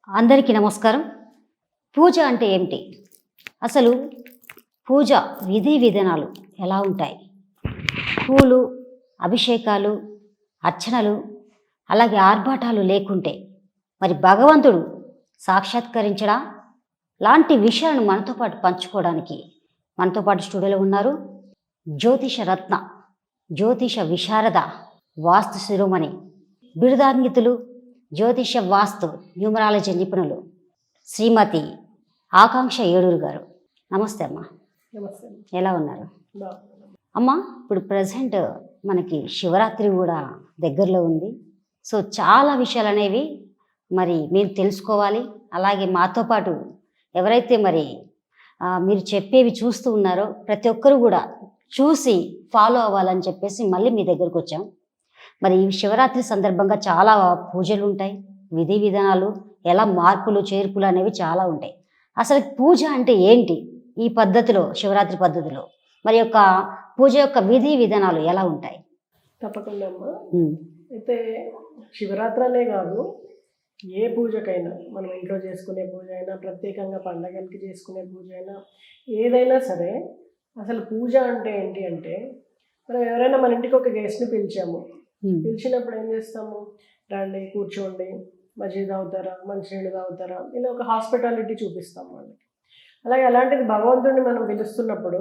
అందరికీ నమస్కారం. పూజ అంటే ఏమిటి? అసలు పూజ విధి విధానాలు ఎలా ఉంటాయి? పూలు, అభిషేకాలు, అర్చనలు, అలాగే ఆర్భాటాలు లేకుంటే మరి భగవంతుడు సాక్షాత్కరించడా? లాంటి విషయాలను మనతో పాటు పంచుకోవడానికి మనతో పాటు స్టూడియోలో ఉన్నారు జ్యోతిష రత్న, జ్యోతిష విశారద, వాస్తు శిరోమణి, బిరుదాంగితులు, జ్యోతిష వాస్తు న్యూమరాలజీ నిపుణులు శ్రీమతి ఆకాంక్ష ఏడూరు గారు. నమస్తే అమ్మ. నమస్తే. ఎలా ఉన్నారు బాగున్నాను. అమ్మ? ఇప్పుడు ప్రజెంట్ మనకి శివరాత్రి కూడా దగ్గరలో ఉంది. సో చాలా విషయాలు అనేవి మరి మీరు తెలుసుకోవాలి. అలాగే మాతో పాటు ఎవరైతే మరి మీరు చెప్పేవి చూస్తూ ఉన్నారో ప్రతి ఒక్కరు కూడా చూసి ఫాలో అవ్వాలని చెప్పేసి మళ్ళీ మీ దగ్గరకు వచ్చాం. మరి ఈ శివరాత్రి సందర్భంగా చాలా పూజలు ఉంటాయి, విధి విధానాలు, ఎలా మార్పులు చేర్పులు అనేవి చాలా ఉంటాయి. అసలు పూజ అంటే ఏంటి? ఈ పద్ధతిలో, శివరాత్రి పద్ధతిలో మరి యొక్క పూజ యొక్క విధి విధానాలు ఎలా ఉంటాయి? తప్పకుండా అమ్మా. అయితే శివరాత్రి అనే కాదు, ఏ పూజకైనా, మనం ఇంట్లో చేసుకునే పూజ అయినా, ప్రత్యేకంగా పండగలకి చేసుకునే పూజ అయినా, ఏదైనా సరే అసలు పూజ అంటే ఏంటి అంటే, మనం ఎవరైనా మన ఇంటికి ఒక గెస్ట్ని పిలిచినప్పుడు ఏం చేస్తాము? రండి, కూర్చోండి, మజ్జిగ తాగుతారా, మంచినీళ్ళు తాగుతారా, ఇలా ఒక హాస్పిటాలిటీ చూపిస్తాం వాళ్ళకి. అలాగే అలాంటిది భగవంతుడిని మనం పిలుస్తున్నప్పుడు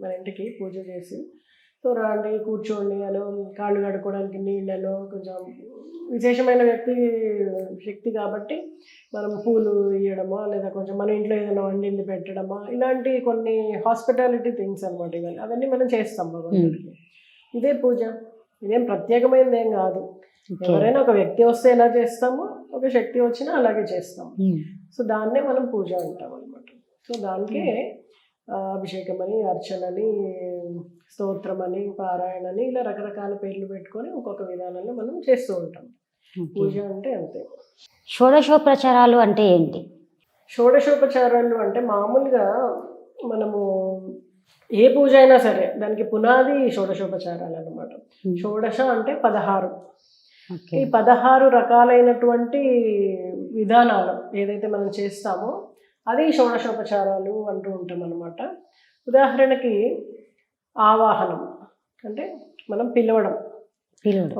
మన ఇంటికి పూజ చేసి, సో రండి కూర్చోండి అని, కాళ్ళు కడుక్కోవడానికి నీళ్ళలో కొంచెం విశేషమైన శక్తి కాబట్టి మనం పూలు ఇవ్వడమా, లేదా కొంచెం మన ఇంట్లో ఏదైనా వండింది పెట్టడమా, ఇలాంటి కొన్ని హాస్పిటాలిటీ థింగ్స్ అనమాట. ఇవన్నీ అవన్నీ మనం చేస్తాం భగవంతుడికి. ఇదే పూజ, ఇదేం ప్రత్యేకమైనది ఏం కాదు. ఎవరైనా ఒక వ్యక్తి వస్తే ఎలా చేస్తామో, ఒక శక్తి వచ్చినా అలాగే చేస్తాం. సో దాన్నే మనం పూజ అంటాం అనమాట. సో దానికే అభిషేకం అని, అర్చనని, స్తోత్రం అని, పారాయణ అని, ఇలా రకరకాల పేర్లు పెట్టుకొని ఒక్కొక్క విధానంలో మనం చేస్తూ ఉంటాం. పూజ అంటే అంతే. షోడశోపచారాలు అంటే ఏంటి? షోడశోపచారాలు అంటే మామూలుగా మనము ఏ పూజ అయినా సరే దానికి పునాది షోడశోపచారాలు అన్నమాట. షోడశ అంటే 16. ఈ 16 రకాలైనటువంటి విధానాలు ఏదైతే మనం చేస్తామో అది షోడశోపచారాలు అంటూ ఉంటాం అన్నమాట. ఉదాహరణకి ఆవాహనం అంటే మనం పిలవడం.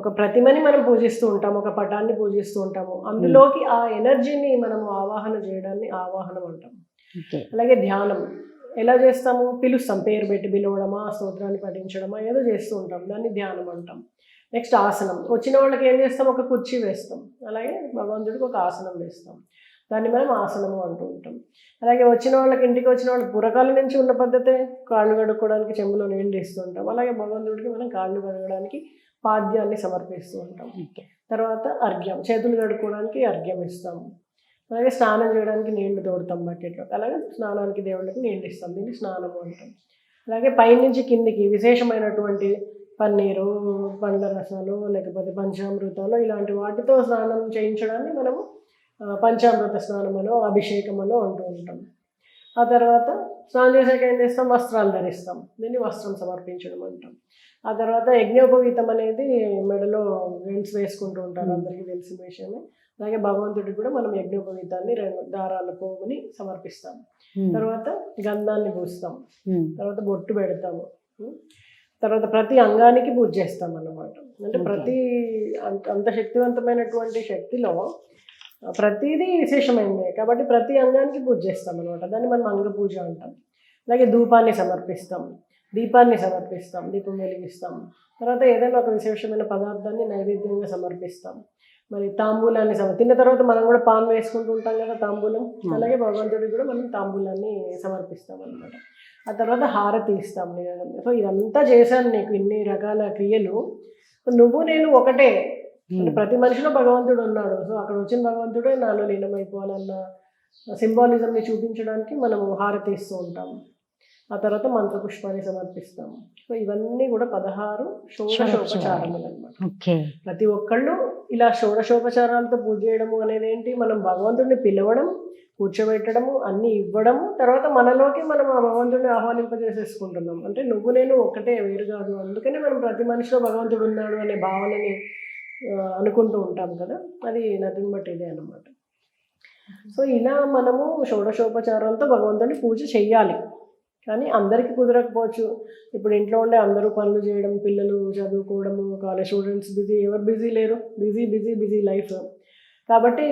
ఒక ప్రతిమని మనం పూజిస్తూ ఉంటాము, ఒక పటాన్ని పూజిస్తూ ఉంటాము, అందులోకి ఆ ఎనర్జీని మనము ఆవాహన చేయడాన్ని ఆవాహనం అంటాం. అలాగే ధ్యానం ఎలా చేస్తాము? పిలుస్తాం, పేరు పెట్టి పిలవడమా, స్తోత్రాన్ని పఠించడమా, ఏదో చేస్తూ ఉంటాం, దాన్ని ధ్యానం అంటాం. నెక్స్ట్ ఆసనం, వచ్చిన వాళ్ళకి ఏం చేస్తాం? ఒక కుర్చీ వేస్తాం, అలాగే భగవంతుడికి ఒక ఆసనం వేస్తాం, దాన్ని మనం ఆసనము అంటూ ఉంటాం. అలాగే వచ్చిన వాళ్ళకి, ఇంటికి వచ్చిన వాళ్ళకి పురకాల నుంచి ఉన్న పద్ధతే కాళ్ళు కడుక్కోవడానికి చెంబులో నీళ్ళు ఇస్తూ ఉంటాం. అలాగే భగవంతుడికి మనం కాళ్ళు కడగడానికి పాద్యాన్ని సమర్పిస్తూ ఉంటాం. తర్వాత అర్ఘ్యం, చేతులు కడుక్కోవడానికి అర్ఘ్యం ఇస్తాము. అలాగే స్నానం చేయడానికి నీళ్లు తోడతాం బకెట్లో, అలాగే స్నానానికి దేవుళ్ళకి నీళ్ళు ఇస్తాం, దీన్ని స్నానము అంటాం. అలాగే పైనుంచి కిందికి విశేషమైనటువంటి పన్నీరు, పండ్ల రసాలు, లేకపోతే పంచామృతాలు, ఇలాంటి వాటితో స్నానం చేయించడాన్ని మనము పంచామృత స్నానమనో అభిషేకమనో అంటూ ఉంటాం. ఆ తర్వాత స్నానం చేసాక ఏం చేస్తాం? వస్త్రాలు ధరిస్తాం, దీన్ని వస్త్రం సమర్పించడం అంటాం. ఆ తర్వాత యజ్ఞోపవీతం అనేది మెడలో రింగ్స్ వేసుకుంటూ ఉంటారు, అందరికీ తెలిసిన విషయమే. అలాగే భగవంతుడికి కూడా మనం యజ్ఞోపవీతాన్ని 2 దారాల పోగుని సమర్పిస్తాం. తర్వాత గంధాన్ని పూస్తాం, తర్వాత బొట్టు పెడతాము, తర్వాత ప్రతి అంగానికి పూజ చేస్తాం అన్నమాట. అంటే ప్రతి అంత శక్తివంతమైనటువంటి శక్తిలో ప్రతిదీ విశేషమైనదే కాబట్టి ప్రతి అంగానికి పూజ చేస్తాం అనమాట. దాన్ని మనం అంగ పూజ అంటాం. అలాగే ధూపాన్ని సమర్పిస్తాం, దీపాన్ని సమర్పిస్తాం, దీపం వెలిగిస్తాం. తర్వాత ఏదైనా ఒక విశేషమైన పదార్థాన్ని నైవేద్యంగా సమర్పిస్తాం. మరి తాంబూలాన్ని తిన్న తర్వాత మనం కూడా పాన్ వేసుకుంటూ ఉంటాం కదా, తాంబూలం. అలాగే భగవంతుడికి కూడా మనం తాంబూలాన్ని సమర్పిస్తాం అనమాట. ఆ తర్వాత హారతి ఇస్తాం. సో ఇదంతా చేశాను నీకు, ఇన్ని రకాల క్రియలు, నువ్వు నేను ఒకటే అంటే ప్రతి మనిషిలో భగవంతుడు ఉన్నాడు. సో అక్కడ వచ్చిన భగవంతుడే నాలో లీనమైపోవాలన్న సింబాలిజంని చూపించడానికి మనము హారతి ఇస్తూ ఉంటాము. ఆ తర్వాత మంత్రపుష్పాన్ని సమర్పిస్తాము. సో ఇవన్నీ కూడా 16 షోడశోపచారములు అనమాట. ప్రతి ఒక్కళ్ళు ఇలా షోడశోపచారాలతో పూజ చేయడము అనేది ఏంటి? మనం భగవంతుడిని పిలవడం, కూర్చోబెట్టడము, అన్నీ ఇవ్వడము, తర్వాత మనలోకి మనం ఆ భగవంతుడిని ఆహ్వానింపజేసేసుకుంటున్నాం. అంటే నువ్వు నేను ఒకటే, వేరు కాదు. అందుకనే మనం ప్రతి మనిషిలో భగవంతుడు ఉన్నాడు అనే భావనని అనుకుంటూ ఉంటాం కదా, అది నథింగ్ బట్ ఇదే అన్నమాట. సో ఇలా మనము షోడశోపచారాలతో భగవంతుడిని పూజ చెయ్యాలి. కానీ అందరికీ కుదరకపోవచ్చు. ఇప్పుడు ఇంట్లో ఉండే అందరూ పనులు చేయడం, పిల్లలు చదువుకోవడము, కాలేజ్ స్టూడెంట్స్ బిజీ, ఎవరు బిజీ లేరు, బిజీ బిజీ బిజీ లైఫ్. కాబట్టి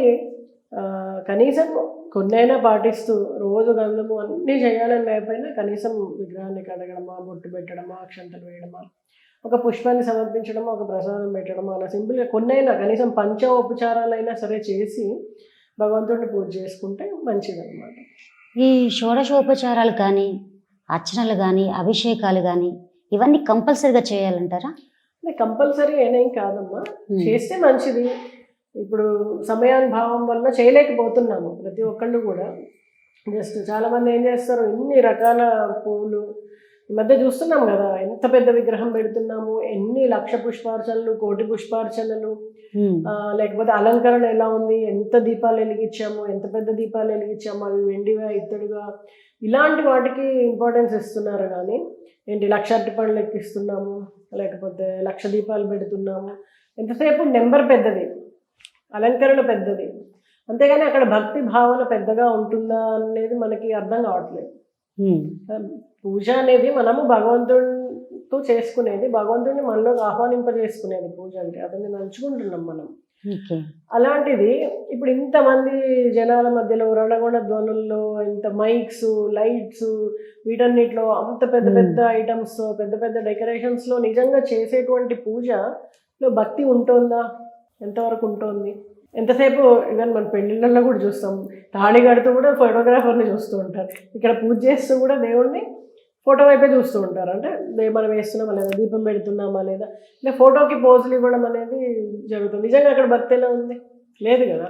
కనీసం కొన్నైనా పాటిస్తూ రోజు గంధము అన్నీ చేయాలని లేకపోయినా కనీసం విగ్రహాన్ని కడగడమా, బొట్టు పెట్టడమా, అక్షంతలు వేయడమా, ఒక పుష్పాన్ని సమర్పించడమా, ఒక ప్రసాదం పెట్టడమా, అలా సింపుల్గా కొన్నైనా కనీసం పంచోపచారాలైనా సరే చేసి భగవంతుడిని పూజ చేసుకుంటే మంచిదన్నమాట. ఈ షోడశోపచారాలు కానీ, అర్చనలు కానీ, అభిషేకాలు కానీ ఇవన్నీ కంపల్సరీగా చేయాలంటారా? కంపల్సరీ ఏనేం కాదమ్మా, చేస్తే మంచిది. ఇప్పుడు సమయానుభావం వల్ల చేయలేకపోతున్నాము ప్రతి ఒక్కళ్ళు కూడా. జస్ట్ చాలామంది ఏం చేస్తారు, ఎన్ని రకాల పూలు ఈ మధ్య చూస్తున్నాం కదా, ఎంత పెద్ద విగ్రహం పెడుతున్నాము, ఎన్ని లక్ష పుష్పార్చనలు, కోటి పుష్పార్చనలు, లేకపోతే అలంకరణ ఎలా ఉంది, ఎంత దీపాలు వెలిగించాము, ఎంత పెద్ద దీపాలు వెలిగించాము, అవి వెండిగా ఇత్తడిగా, ఇలాంటి వాటికి ఇంపార్టెన్స్ ఇస్తున్నారు. కానీ ఏంటి లక్ష అరటిపళ్ళు ఎక్కిస్తున్నాము, లేకపోతే లక్ష దీపాలు పెడుతున్నాము, ఎంతసేపు నెంబర్ పెద్దది, అలంకరణ పెద్దది, అంతేగాని అక్కడ భక్తి భావన పెద్దగా ఉంటుందా అనేది మనకి అర్థం కావట్లేదు. పూజ అనేది మనము భగవంతుడితో చేసుకునేది, భగవంతుడిని మనలోకి ఆహ్వానింపజేసుకునేది పూజ అంటే. అతన్ని నడుచుకుంటున్నాం మనం. అలాంటిది ఇప్పుడు ఇంతమంది జనాల మధ్యలో రణగొండ ధ్వనుల్లో, ఇంత మైక్స్, లైట్స్, వీటన్నిటిలో అంత పెద్ద పెద్ద ఐటమ్స్, పెద్ద పెద్ద డెకరేషన్స్లో నిజంగా చేసేటువంటి పూజలో భక్తి ఉంటుందా? ఎంతవరకు ఉంటుంది? ఎంతసేపు ఈవెన్ మన పెళ్ళిళ్ళల్లో కూడా చూస్తాం, తాళి కడుతూ కూడా ఫోటోగ్రాఫర్ని చూస్తూ ఉంటారు, ఇక్కడ పూజ చేస్తూ కూడా దేవుణ్ణి ఫోటో వైపే చూస్తూ ఉంటారు. అంటే మనం వేస్తున్నామా లేదా, దీపం పెడుతున్నామా లేదా, ఇలా ఫోటోకి పోజులు ఇవ్వడం అనేది జరుగుతుంది. నిజంగా అక్కడ భక్తి ఎలా ఉంది? లేదు కదా.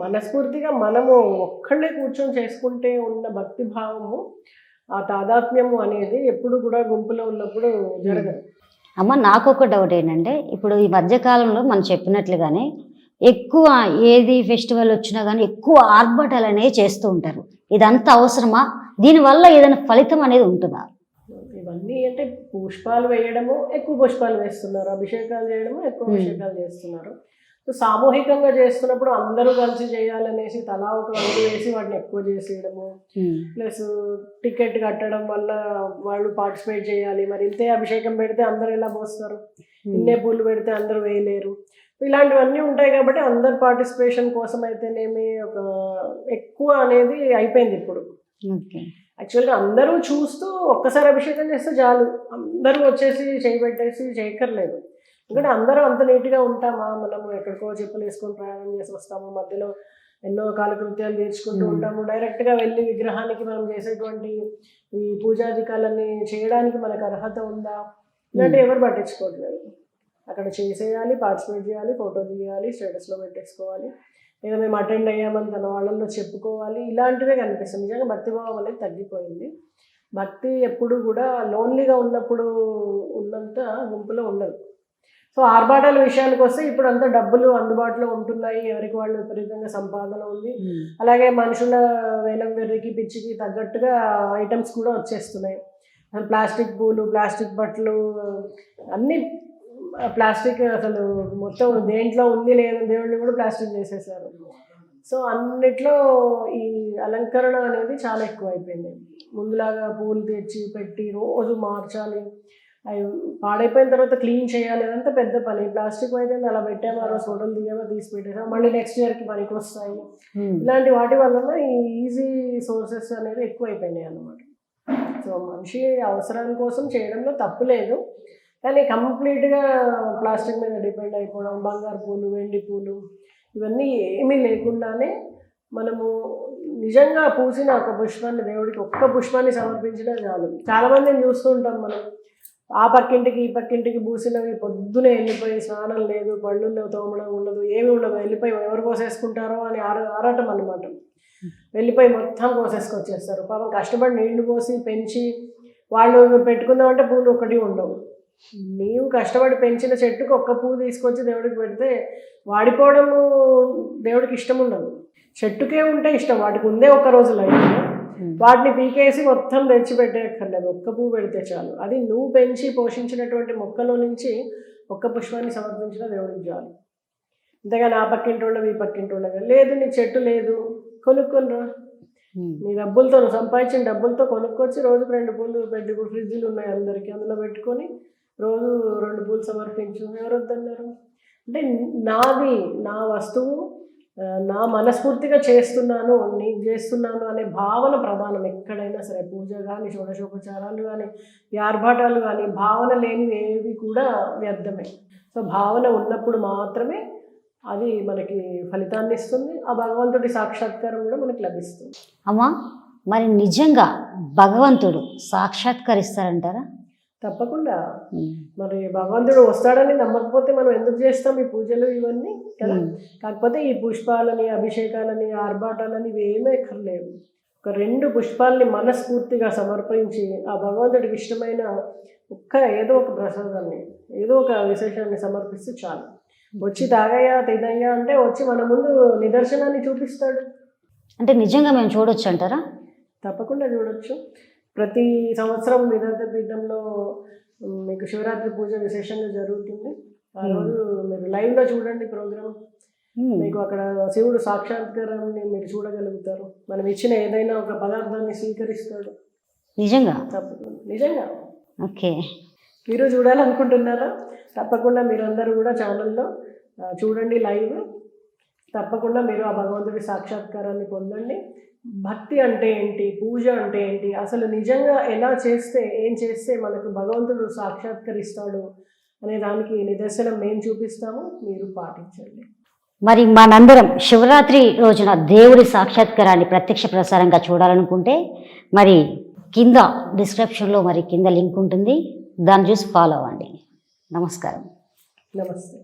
మనస్ఫూర్తిగా మనము ఒక్కళ్ళే కూర్చొని చేసుకుంటే ఉన్న భక్తి భావము, ఆ తాదాత్మ్యము అనేది ఎప్పుడు కూడా గుంపులో ఉన్నప్పుడు జరగదు. అమ్మ, నాకు ఒక డౌట్ ఏంటంటే, ఇప్పుడు ఈ మధ్యకాలంలో మనం చెప్పినట్లుగానే ఎక్కువ ఏది ఫెస్టివల్ వచ్చినా కానీ ఎక్కువ ఆర్భటాలు అనేవి చేస్తూ ఉంటారు. ఇదంతా అవసరమా? దీనివల్ల ఏదైనా ఫలితం అనేది ఉంటుందా? ఇవన్నీ అంటే పుష్పాలు వేయడము, ఎక్కువ పుష్పాలు వేస్తున్నారు, అభిషేకాలు చేయడము, ఎక్కువ అభిషేకాలు చేస్తున్నారు. సో సామూహికంగా చేస్తున్నప్పుడు అందరూ కలిసి చేయాలనేసి తలా ఒక వంతు వేసి వాటిని ఎక్కువ చేసేయడము, ప్లస్ టికెట్ కట్టడం వల్ల వాళ్ళు పార్టిసిపేట్ చేయాలి. మరి ఇంతే అభిషేకం పెడితే అందరూ ఎలా పోస్తారు, ఇన్నే పూలు పెడితే అందరూ వేయలేరు. ఇలాంటివన్నీ ఉంటాయి కాబట్టి అందరు పార్టిసిపేషన్ కోసం అయితేనేమి ఒక ఎక్కువ అనేది అయిపోయింది ఇప్పుడు. యాక్చువల్గా అందరూ చూస్తూ ఒక్కసారి అభిషేకం చేస్తే చాలు, అందరూ వచ్చేసి చేయబెట్టేసి చేయక్కర్లేదు. ఎందుకంటే అందరూ అంత నీట్గా ఉంటామా? మనము ఎక్కడికో చెప్పులు వేసుకొని ప్రయాణం చేసి వస్తాము, మధ్యలో ఎన్నో కాలకృత్యాలు తీర్చుకుంటూ ఉంటాము. డైరెక్ట్గా వెళ్ళి విగ్రహానికి మనం చేసేటువంటి ఈ పూజాధికాలన్నీ చేయడానికి మనకు అర్హత ఉందా? ఇలాంటి ఎవరు పట్టించుకోవట్లేదు. అక్కడ చేసేయాలి, పార్టిసిపేట్ చేయాలి, ఫోటో తీయాలి, స్టేటస్లో పెట్టేసుకోవాలి, లేదా మేము అటెండ్ అయ్యామని తన వాళ్ళల్లో చెప్పుకోవాలి. ఇలాంటివే కనిపిస్తుంది. నిజంగా భక్తిభావం అనేది తగ్గిపోయింది. భక్తి ఎప్పుడు కూడా లోన్లీగా ఉన్నప్పుడు ఉన్నంత గుంపులో ఉండదు. సో ఆర్భాటాల విషయానికి వస్తే ఇప్పుడు అంతా డబ్బులు అందుబాటులో ఉంటున్నాయి, ఎవరికి వాళ్ళు విపరీతంగా సంపాదన ఉంది. అలాగే మనుషుల వేలం వెర్రికి పిచ్చికి తగ్గట్టుగా ఐటమ్స్ కూడా వచ్చేస్తున్నాయి. ప్లాస్టిక్ పూలు, ప్లాస్టిక్ బట్టలు, అన్నీ ప్లాస్టిక్, అసలు మొత్తం దేంట్లో ఉంది లేదు దేవుడిని కూడా ప్లాస్టిక్ చేసేసారు. సో అన్నిట్లో ఈ అలంకరణ అనేది చాలా ఎక్కువ అయిపోయింది. ముందులాగా పూలు తెచ్చి పెట్టి రోజు మార్చాలి, అవి పాడైపోయిన తర్వాత క్లీన్ చేయాలి, అదంతా పెద్ద పని. ప్లాస్టిక్ అయితే అలా పెట్టాము, ఆ రోజు ఫోటోలు దిగామో తీసి పెట్టేసాము, మళ్ళీ నెక్స్ట్ ఇయర్కి పనికి వస్తాయి. ఇలాంటి వాటి వలన ఈ ఈజీ సోర్సెస్ అనేవి ఎక్కువ అయిపోయినాయి అన్నమాట. సో మనిషి అవసరం కోసం చేయడంలో తప్పు లేదు, కానీ కంప్లీట్గా ప్లాస్టిక్ మీద డిపెండ్ అయిపోవడం, బంగారు పూలు, వెండి పూలు, ఇవన్నీ ఏమీ లేకుండానే మనము నిజంగా పూసిన ఒక పుష్పాన్ని, దేవుడికి ఒక్క పుష్పాన్ని సమర్పించినా చాలు. చాలామందిని చూస్తూ ఉంటాం మనం, ఆ పక్కింటికి ఈ పక్కింటికి పూసినవి పొద్దునే వెళ్ళిపోయి స్నానం లేదు, పళ్ళు తోమడం ఉండదు, ఏమి ఉండదు, వెళ్ళిపోయి ఎవరు కోసేసుకుంటారో అని ఆరాటం అన్నమాట. వెళ్ళిపోయి మొత్తం కోసేసుకొచ్చేస్తారు. పాపం కష్టపడి నీళ్లు పోసి పెంచి వాళ్ళు పెట్టుకుందామంటే పూలు ఒకటి ఉండవు. నీవు కష్టపడి పెంచిన చెట్టుకు ఒక్క పువ్వు తీసుకొచ్చి దేవుడికి పెడితే వాడిపోవడము దేవుడికి ఇష్టం ఉండదు. చెట్టుకే ఉంటే ఇష్టం, వాటికి ఉందే ఒక్క రోజు లైఫ్, వాటిని పీకేసి మొత్తం తెచ్చి పెట్టేయక్కర్లేదు, ఒక్క పువ్వు పెడితే చాలు. అది నువ్వు పెంచి పోషించినటువంటి మొక్కలో నుంచి ఒక్క పుష్పాన్ని సమర్పించిన దేవుడికి చాలు. అంతేగాని ఆ పక్కింటి ఉండవు, ఈ పక్కింటి ఉండవు. లేదు నీకు చెట్టు లేదు, కొనుక్కొని రా, నీ డబ్బులతో నువ్వు సంపాదించిన డబ్బులతో కొనుక్కొచ్చి రోజుకు 2 పూలు పెట్టి, ఇప్పుడు ఫ్రిడ్జ్లు ఉన్నాయి అందరికీ, అందులో పెట్టుకొని రోజు 2 పూలు సమర్పించు. ఎవరు వద్దన్నారు? అంటే నాది, నా వస్తువు, నా మనస్ఫూర్తిగా చేస్తున్నాను, నీకు చేస్తున్నాను అనే భావన ప్రధానం ఎక్కడైనా సరే. పూజ కానీ, షోడశోపచారాలు కానీ, ఈ ఆర్భాటాలు కానీ, భావన లేనివి ఏవి కూడా వ్యర్థమే. సో భావన ఉన్నప్పుడు మాత్రమే అది మనకి ఫలితాన్ని ఇస్తుంది. ఆ భగవంతుడి సాక్షాత్కారం కూడా మనకి లభిస్తుంది. అమ్మా, మరి నిజంగా భగవంతుడు సాక్షాత్కరిస్తారంటారా? తప్పకుండా. మరి భగవంతుడు వస్తాడని నమ్మకపోతే మనం ఎందుకు చేస్తాం ఈ పూజలు ఇవన్నీ కదా. కాకపోతే ఈ పుష్పాలని, అభిషేకాలని, ఆర్భాటాలని ఇవి ఏమీ ఎక్కర్లేవు. ఒక 2 పుష్పాలని మనస్ఫూర్తిగా సమర్పించి ఆ భగవంతుడికి ఇష్టమైన ఏదో ఒక ప్రసాదాన్ని, ఏదో ఒక విశేషాన్ని సమర్పిస్తే చాలు. వచ్చి తాగయ్యా తినయ్యా అంటే వచ్చి మన ముందు నిదర్శనాన్ని చూపిస్తాడు. అంటే నిజంగా మేము చూడొచ్చు అంటారా? తప్పకుండా చూడొచ్చు. ప్రతి సంవత్సరం నిరంతర పీఠంలో మీకు శివరాత్రి పూజ విశేషంగా జరుగుతుంది. ఆ రోజు మీరు లైవ్లో చూడండి ప్రోగ్రామ్. మీకు అక్కడ శివుడు సాక్షాత్కారాన్ని మీరు చూడగలుగుతారు. మనం ఇచ్చిన ఏదైనా ఒక పదార్థాన్ని స్వీకరిస్తాడు. నిజంగా? తప్పకుండా, నిజంగా. ఓకే, మీరు చూడాలనుకుంటున్నారా? తప్పకుండా మీరందరూ కూడా ఛానల్లో చూడండి లైవ్. తప్పకుండా మీరు ఆ భగవంతుడి సాక్షాత్కారాన్ని పొందండి. భక్తి అంటే ఏంటి, పూజ అంటే ఏంటి, అసలు నిజంగా ఎలా చేస్తే, ఏం చేస్తే మనకు భగవంతుడు సాక్షాత్కరిస్తాడు అనే దానికి నిదర్శనం మేము చూపిస్తాము, మీరు పాటించండి. మరి మనందరం శివరాత్రి రోజున దేవుడి సాక్షాత్కారాన్ని ప్రత్యక్ష ప్రసారంగా చూడాలనుకుంటే మరి కింద డిస్క్రిప్షన్లో మరి కింద లింక్ ఉంటుంది, దాన్ని చూసి ఫాలో అవ్వండి. నమస్కారం. నమస్తే.